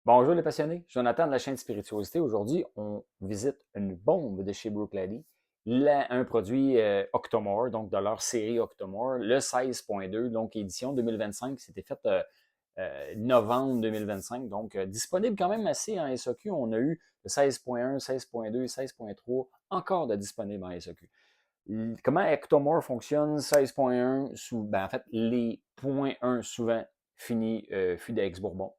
Bonjour les passionnés, Jonathan de la chaîne Spirituosité. Aujourd'hui, on visite une bombe de chez Brooklady, un produit Octomore, donc de leur série Octomore, le 16.2, donc édition 2025, c'était fait novembre 2025, donc disponible quand même assez en SAQ. On a eu le 16.1, 16.2, 16.3, encore de disponible en SAQ. Comment Octomore fonctionne? 16.1, en fait, les points 1 souvent finit fût d'ex-bourbon.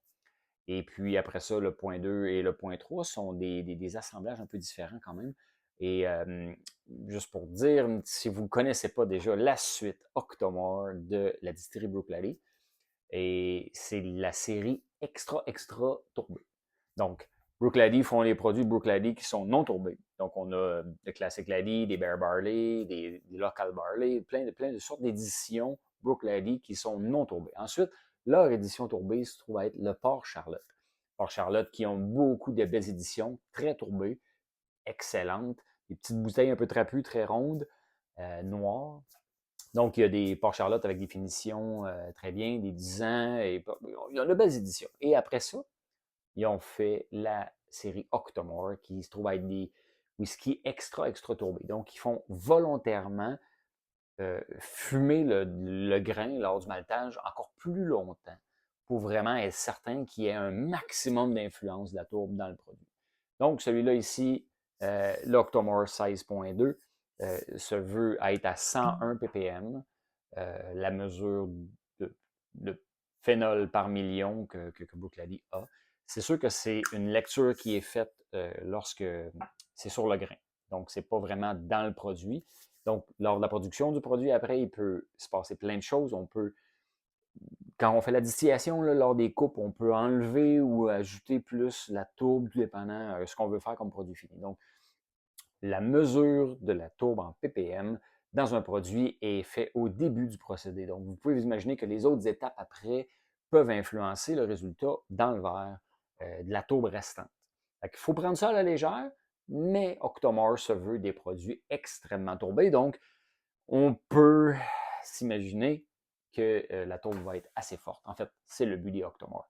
Et puis après ça, le point 2 et le point 3 sont des assemblages un peu différents quand même. Et juste pour dire, si vous ne connaissez pas déjà la suite Octomore de la distillerie Brooklady, et c'est la série extra, extra tourbée. Donc, Brooklady font les produits Brooklady qui sont non tourbés. Donc, on a le Classic Laddie, des Bear Barley, des Local Barley, plein de sortes d'éditions Brooklady qui sont non tourbées. Ensuite, leur édition tourbée se trouve à être le Port Charlotte. Port Charlotte qui ont beaucoup de belles éditions, très tourbées, excellentes, des petites bouteilles un peu trapues, très rondes, noires. Donc, il y a des Port Charlotte avec des finitions très bien, des 10 ans, et il y a de belles éditions. Et après ça, ils ont fait la série Octomore, qui se trouve à être des whisky extra, extra tourbés. Donc, ils font volontairement fumer le grain lors du maltage encore plus longtemps pour vraiment être certain qu'il y ait un maximum d'influence de la tourbe dans le produit. Donc, celui-là ici, l'Octomore 16.2, se veut être à 101 ppm, la mesure de phénol par million que Brooklady a. C'est sûr que c'est une lecture qui est faite lorsque c'est sur le grain. Donc, c'est pas vraiment dans le produit. Donc, lors de la production du produit, après, il peut se passer plein de choses. On peut, quand on fait la distillation, là, lors des coupes, on peut enlever ou ajouter plus la tourbe, tout dépendant de ce qu'on veut faire comme produit fini. Donc, la mesure de la tourbe en ppm dans un produit est fait au début du procédé. Donc, vous pouvez vous imaginer que les autres étapes après peuvent influencer le résultat dans le verre de la tourbe restante. Il faut prendre ça à la légère, mais Octomore se veut des produits extrêmement tourbés. Donc, on peut s'imaginer que la tourbe va être assez forte. En fait, c'est le but des Octomore.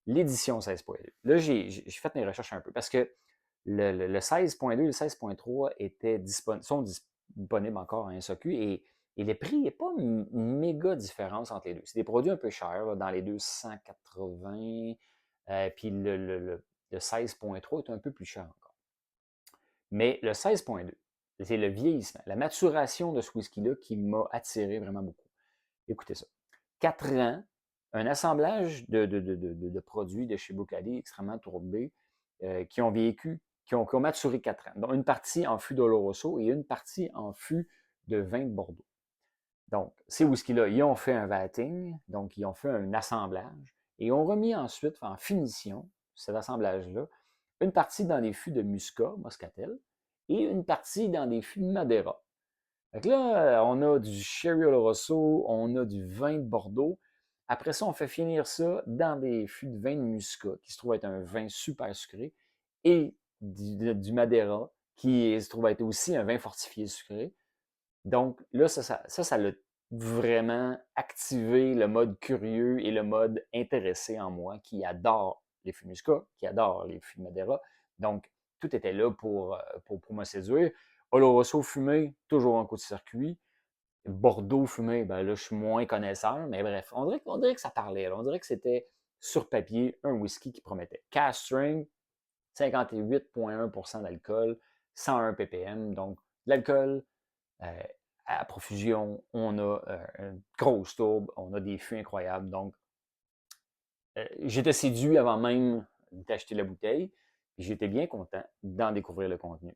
L'édition 16.2. Là, j'ai fait mes recherches un peu parce que le 16.2 et le 16.3 sont disponibles encore en SAQ et le prix n'est pas une méga différence entre les deux. C'est des produits un peu chers, là, dans les 280, puis le 16.3 est un peu plus cher encore. Mais le 16.2, c'est le vieillissement, la maturation de ce whisky-là qui m'a attiré vraiment beaucoup. Écoutez ça. 4 ans, un assemblage de produits de chez Bocali extrêmement tourbés qui ont vécu, qui ont maturé 4 ans. Donc, une partie en fût d'Oloroso et une partie en fût de vin de Bordeaux. Donc, ces whisky-là, ils ont fait un vatting, donc ils ont fait un assemblage et ont remis ensuite en finition, cet assemblage-là, une partie dans des fûts de Muscat, Moscatel, et une partie dans des fûts de Madeira. Fait que là, on a du Sherry Oloroso, on a du vin de Bordeaux. Après ça, on fait finir ça dans des fûts de vin de Muscat, qui se trouve être un vin super sucré, et du Madeira, qui se trouve être aussi un vin fortifié sucré. Donc là, ça l'a vraiment activé le mode curieux et le mode intéressé en moi, qui adore les fûts Muscat, qui adore les fûts de Madeira. Donc, tout était là pour me séduire. Oloroso fumé, toujours en coup de circuit. Bordeaux fumé, ben là, je suis moins connaisseur, mais bref, on dirait que ça parlait. Là. On dirait que c'était sur papier un whisky qui promettait. Cask String, 58,1% d'alcool, 101 ppm, donc l'alcool euh, à profusion, on a une grosse tourbe, on a des fûts incroyables. Donc, j'étais séduit avant même d'acheter la bouteille, et j'étais bien content d'en découvrir le contenu.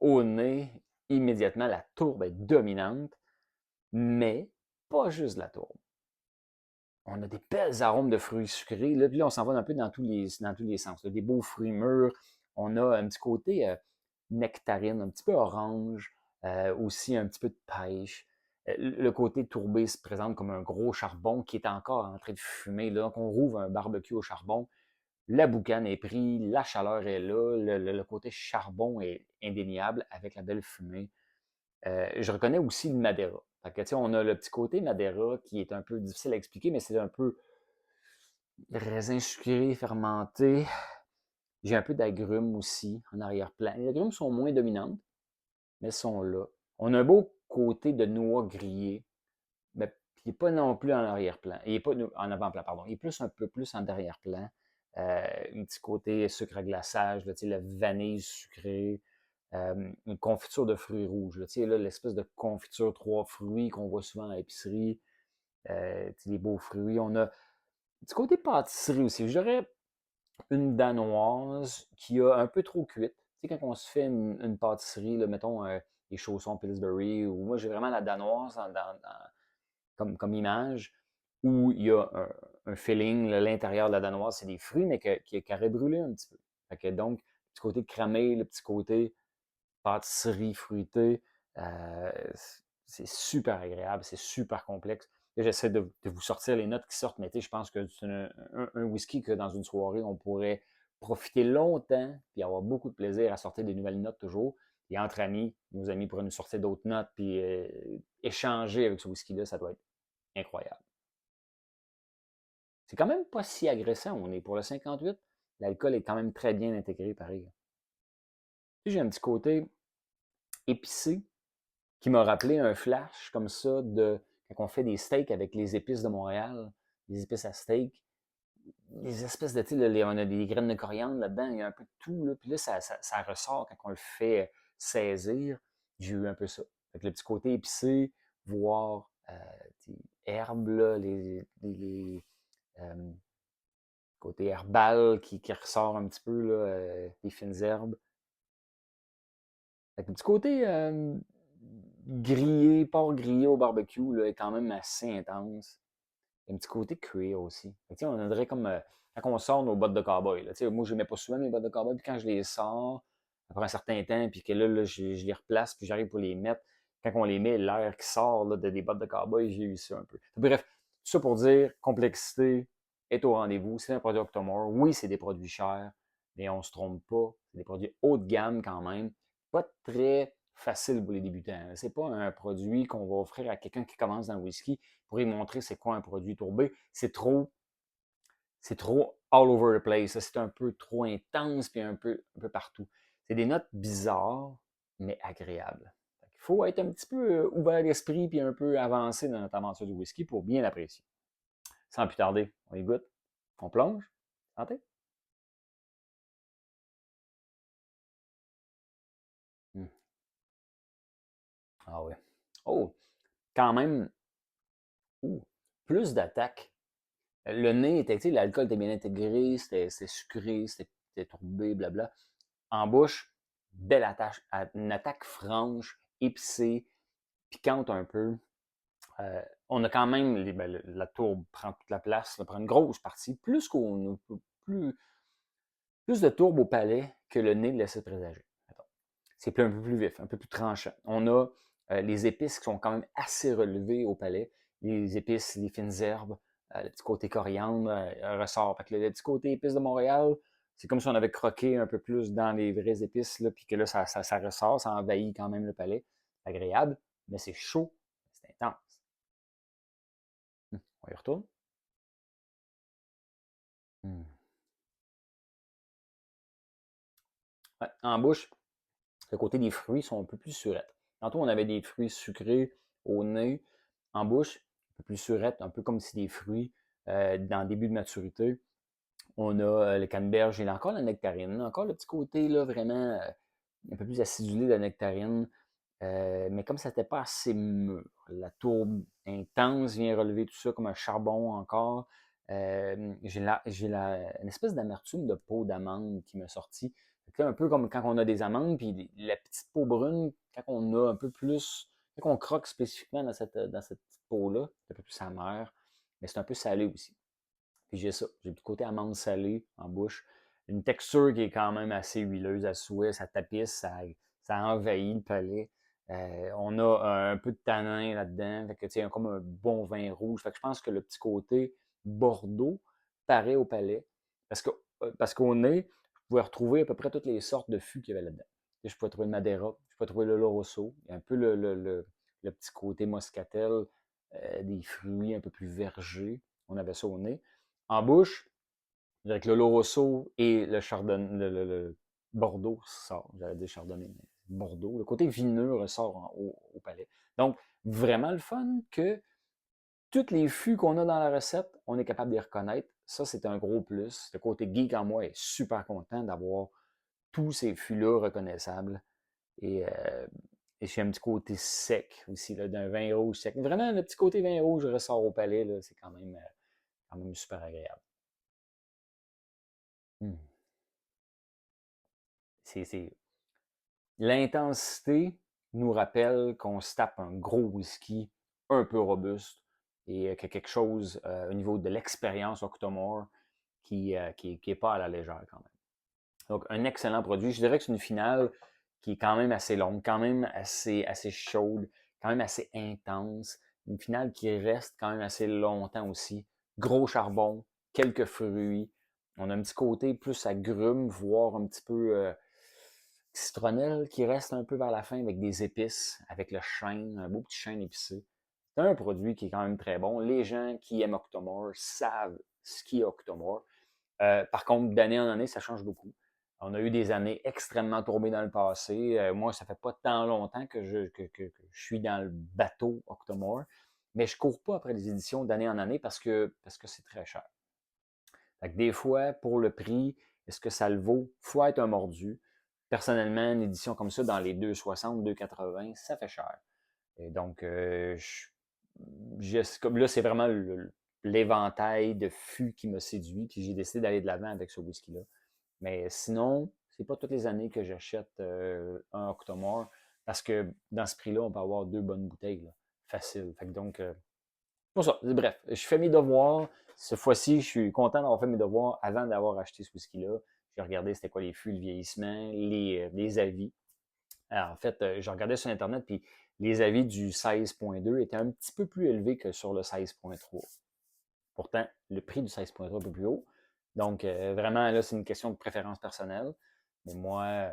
Au nez, immédiatement, la tourbe est dominante, mais pas juste la tourbe. On a des belles arômes de fruits sucrés. Là, puis là on s'en va un peu dans tous les sens. Là. Des beaux fruits mûrs. On a un petit côté nectarine, un petit peu orange, aussi un petit peu de pêche. Le côté tourbé se présente comme un gros charbon qui est encore en train de fumer. Là. Donc, on rouvre un barbecue au charbon. La boucane est prise, la chaleur est là, le côté charbon est indéniable avec la belle fumée. Je reconnais aussi le Madeira. Fait que, on a le petit côté Madeira qui est un peu difficile à expliquer, mais c'est un peu Raisin sucré, fermenté. J'ai un peu d'agrumes aussi en arrière-plan. Les agrumes sont moins dominantes, mais sont là. On a un beau côté de noix grillée, mais il n'est pas non plus en arrière-plan. Il n'est pas en avant-plan, pardon. Il est plus un peu plus en arrière-plan. Un petit côté sucre à glaçage, là, la vanille sucrée, une confiture de fruits rouges. Là, l'espèce de confiture trois fruits qu'on voit souvent à l'épicerie. Les beaux fruits. On a du côté pâtisserie aussi. J'aurais une danoise qui a un peu trop cuite. Quand on se fait une pâtisserie, là, mettons les chaussons Pillsbury, ou moi j'ai vraiment la danoise comme image, où il y a un filling, là, l'intérieur de la danoise, c'est des fruits, mais qui aurait brûlé un petit peu. Fait que donc, le petit côté cramé, le petit côté pâtisserie fruitée, euh, c'est super agréable, c'est super complexe. Là, j'essaie de vous sortir les notes qui sortent, mais je pense que c'est un whisky que dans une soirée, on pourrait profiter longtemps puis avoir beaucoup de plaisir à sortir des nouvelles notes toujours. Et entre amis, nos amis pourraient nous sortir d'autres notes puis échanger avec ce whisky-là, ça doit être incroyable. C'est quand même pas si agressant. On est pour le 58. L'alcool est quand même très bien intégré, pareil. Puis j'ai un petit côté épicé qui m'a rappelé un flash comme ça de quand on fait des steaks avec les épices de Montréal, les épices à steak, les espèces de, on a des graines de coriandre là-dedans, il y a un peu de tout, là, puis là, ça ressort quand on le fait saisir. J'ai eu un peu ça. Fait que le petit côté épicé, voire herbes, là, euh, côté herbal qui ressort un petit peu, là, des fines herbes. Fait que le petit côté grillé, porc grillé au barbecue, là, est quand même assez intense. Il y a un petit côté cuir aussi. Fait que, on dirait comme quand on sort nos bottes de cowboy. Là. Moi, je ne mets pas souvent mes bottes de cowboy, puis quand je les sors, après un certain temps, puis que là je les replace, puis j'arrive pour les mettre, quand on les met, l'air qui sort là, des bottes de cowboy, j'ai eu ça un peu. Bref, tout ça pour dire, complexité est au rendez-vous. C'est un produit Octomore. Oui, c'est des produits chers, mais on ne se trompe pas. C'est des produits haut de gamme quand même. Pas très facile pour les débutants. C'est pas un produit qu'on va offrir à quelqu'un qui commence dans le whisky pour lui montrer c'est quoi un produit tourbé. C'est trop all over the place. C'est un peu trop intense puis un peu partout. C'est des notes bizarres, mais agréables. Il faut être un petit peu ouvert d'esprit puis un peu avancé dans notre aventure du whisky pour bien l'apprécier. Sans plus tarder, on y goûte, on plonge. Santé. Hmm. Ah oui. Oh, quand même, ouh, plus d'attaque. Le nez était, l'alcool était bien intégré, c'était sucré, c'était tourbé, blabla. En bouche, belle attache, une attaque franche, épicée, piquante un peu. On a quand même, la tourbe prend toute la place, prend une grosse partie, plus, plus de tourbe au palais que le nez laissait présager. C'est un peu plus vif, un peu plus tranchant. On a les épices qui sont quand même assez relevées au palais. Les épices, les fines herbes, le petit côté coriandre ressort. Fait que le petit côté épices de Montréal, c'est comme si on avait croqué un peu plus dans les vraies épices, là, puis que là, ça ressort, ça envahit quand même le palais. C'est agréable, mais c'est chaud, c'est intense. On y retourne. Hmm. Ouais, en bouche, le côté des fruits sont un peu plus surettes. Tantôt, on avait des fruits sucrés au nez. En bouche, un peu plus surette, un peu comme si des fruits dans le début de maturité. On a le canneberge et encore la nectarine. Encore le petit côté là, vraiment un peu plus acidulé de la nectarine. Mais comme ça n'était pas assez mûr, la tourbe intense vient relever tout ça comme un charbon encore. Une espèce d'amertume de peau d'amande qui m'est sortie. Un peu comme quand on a des amandes, puis la petite peau brune, quand on a un peu plus, quand on croque spécifiquement dans cette petite peau-là, c'est un peu plus amer, mais c'est un peu salé aussi. Puis j'ai ça, j'ai du côté amande salée en bouche. Une texture qui est quand même assez huileuse à souhait, ça tapisse, ça envahit le palais. On a un peu de tanin là-dedans, fait que tu sais, comme un bon vin rouge. Fait que je pense que le petit côté Bordeaux paraît au palais. Parce qu'au nez, je pouvais retrouver à peu près toutes les sortes de fûts qu'il y avait là-dedans. Je pouvais trouver le Madeira, je pouvais trouver le Lorosso, il y a un peu le petit côté moscatel, des fruits un peu plus vergers. On avait ça au nez. En bouche, avec le Lorosso et le Chardonnay, le Bordeaux sort. J'allais dire Chardonnay, mais Bordeaux. Le côté vineux ressort au palais. Donc, vraiment le fun que tous les fûts qu'on a dans la recette, on est capable de les reconnaître. Ça, c'est un gros plus. Le côté geek en moi est super content d'avoir tous ces fûts-là reconnaissables. Et, euh, et j'ai un petit côté sec aussi, là, d'un vin rouge sec. Vraiment, le petit côté vin rouge ressort au palais, là, c'est quand même super agréable. Hmm. C'est L'intensité nous rappelle qu'on se tape un gros whisky un peu robuste et qu'il y a quelque chose au niveau de l'expérience Octomore qui est pas à la légère quand même. Donc, un excellent produit. Je dirais que c'est une finale qui est quand même assez longue, quand même assez chaude, quand même assez intense. Une finale qui reste quand même assez longtemps aussi. Gros charbon, quelques fruits. On a un petit côté plus agrumes, voire un petit peu citronnelle qui reste un peu vers la fin avec des épices, avec le chêne, un beau petit chêne épicé. C'est un produit qui est quand même très bon. Les gens qui aiment Octomore savent ce qu'est Octomore. Par contre, d'année en année, ça change beaucoup. On a eu des années extrêmement tourbées dans le passé. Moi, ça fait pas tant longtemps que je suis dans le bateau Octomore, mais je cours pas après les éditions d'année en année parce que c'est très cher. Fait que des fois, pour le prix, est-ce que ça le vaut? Faut être un mordu. Personnellement, une édition comme ça, dans les 2,60, 2,80, ça fait cher. Et donc, comme là, c'est vraiment l'éventail de fûts qui m'a séduit, puis j'ai décidé d'aller de l'avant avec ce whisky-là. Mais sinon, c'est pas toutes les années que j'achète un Octomore, parce que dans ce prix-là, on peut avoir deux bonnes bouteilles, là, facile. Fait que donc, pour ça, bref, je fais mes devoirs. Cette fois-ci, je suis content d'avoir fait mes devoirs avant d'avoir acheté ce whisky-là. J'ai regardé c'était quoi les fûts, le vieillissement, les avis. Alors, en fait, je regardais sur Internet, puis les avis du 16.2 étaient un petit peu plus élevés que sur le 16.3. Pourtant, le prix du 16.3 est un peu plus haut. Donc, vraiment, là, c'est une question de préférence personnelle. Mais moi,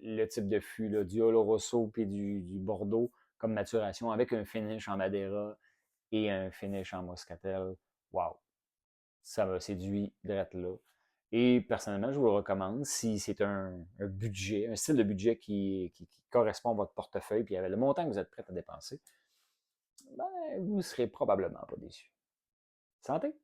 le type de fût, là, du Oloroso puis du Bordeaux comme maturation avec un finish en Madeira et un finish en Moscatel, wow, ça m'a séduit d'être là. Et personnellement, je vous le recommande si c'est un budget, un style de budget qui correspond à votre portefeuille, puis avec le montant que vous êtes prêt à dépenser, ben, vous ne serez probablement pas déçu. Santé!